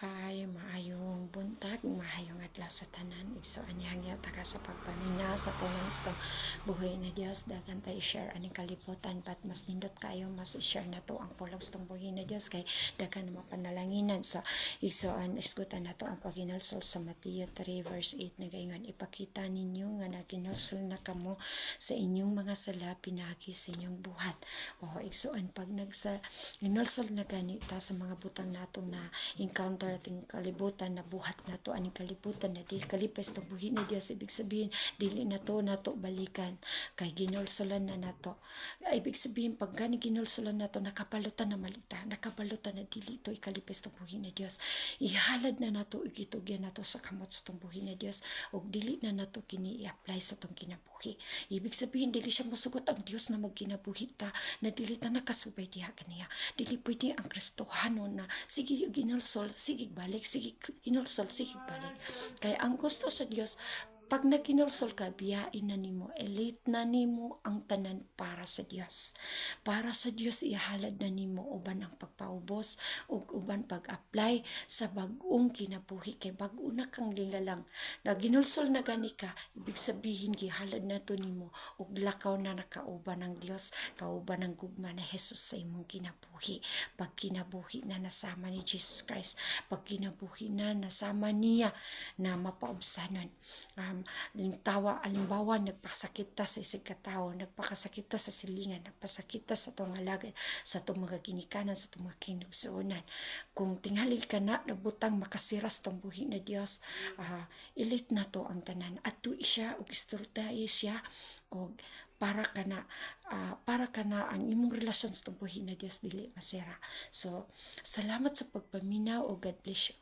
Hay, maayong buntag, maayong adlaw sa tanan. Igso anyang taka sa pagpaminaw sa punastong buhay na Dios. Dagan tayo share aning kalibutan, but mas nindot kayo mas share na to ang punastong buhay na Dios kay dagan na mapanalanginan. So igsoan isgutan nato ang paginalsol sa Mateo 3 verse 8 nagaingon, ipakita ninyo nga naginalsol na kamo sa inyong mga sala pinagi sa inyong buhat. O igsoan pag nagsa inalsol na ganita sa mga butang nato na encounter ating kalibutan na buhat na to aning kalibutan na di kalipas to buhi na Dios, ibig sabihin dili na to nato balikan kay ginulsolan na nato. Ibig sabihin pag gani ginulsolan nato nakapalutan na malita, nakapalutan na dili to ikalipes to buhi na Dios, ihalad na nato igitugyan nato sa kamot sa tong buhi na Dios ug dili na nato kini i-apply sa tong kinabuhi. Ibig sabihin dili siya masugot ang Dios na magkinabuhi ta na dili ta nakasubay diha kaniya. Dili pwede ang Kristohanon na sige ginulsol, sige balik, sige ginulsol, sige balik. Kaya ang gusto sa Dios, pag naginulsol ka, biyain na nimo, elite na nimo ang tanan para sa Dios. Para sa Dios, ihalad na nimo uban ang pagpaubos ug uban pag-apply sa bag-ong kinabuhi kay bag-o na kang lilalang. Na ginulsol na gani ka, ibig sabihin gihalad na to nimo ug lakaw na nakauban ng Dios, kauban ng gugma na Hesus sa imong kinabuhi. Pag kinabuhi na nasama ni Jesus Christ, pag kinabuhi na nasama niya na mapaubsanon. Alimbawa, nagpasakit ta sa isig katao, nagpakasakit ta sa silingan, nagpasakit ta sa itong alagad, sa itong mga ginikanan, sa itong mga kinugsuunan. Kung tingali ka na, nabutang makasiras itong buhi na Diyos, ilit na to ang tanan. At to siya, o istortahi siya, o para ka na ang imong relasyon sa itong buhi na Diyos dili masira. So, salamat sa pagpaminaw o God bless you.